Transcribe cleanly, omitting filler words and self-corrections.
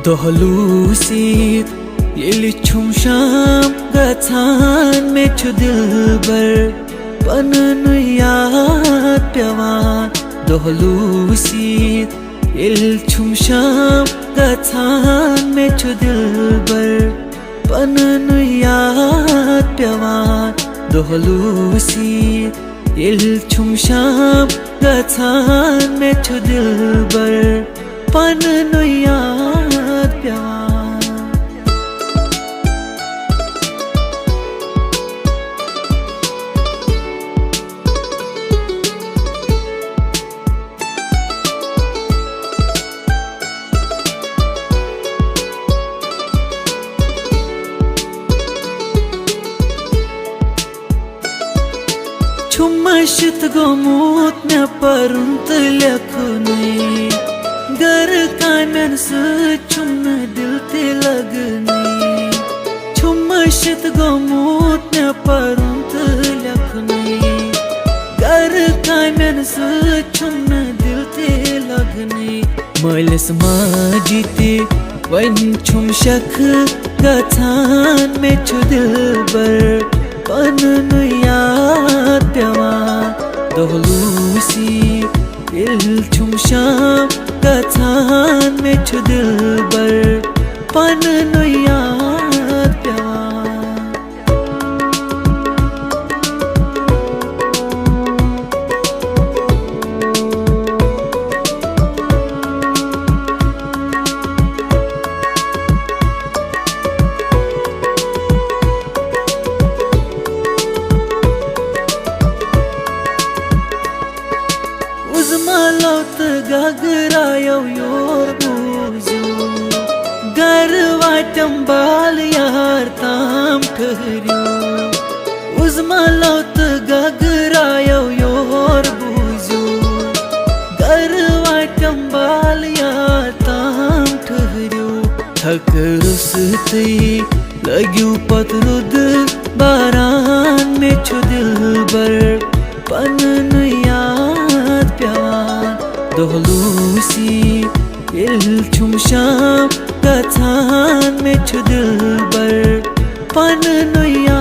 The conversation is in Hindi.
दोहलूसीत येली छुम शाम गछान में छु दिलबर पनन याद पेवान दोहलूसीत येली छुम शाम गछान में छु दिलबर पनन याद पेवान दोहलूसीत येली छुम शाम गछान में छु दिलबर पनन याद पेवान छुमशित गोमूत में परुंत लखने गर कानन से छुम दिल ते लगने छुमशित गोमूत में परुंत लखने गर कानन से छुम दिल ते लगने मलस माजीते वन छुम शख गछान में छु दिलबर पनन याद पेवान दोहलूसीत येली छुम शाम गछान में छु दिलबर पनन याद पेवान उजमलौत गगरायो योर बूजू गर वाटम बाल यार ताम ठहरियो उजमलौत गगरायो योर बूजू गर वाटम बाल यार ताम ठहरियो थक रुसती लग्यू पतरुद बारान में छु दिलबर पनन याद पेवान दोहलूसीत येली छुम शाम गछान में छु दिलबर पनन याद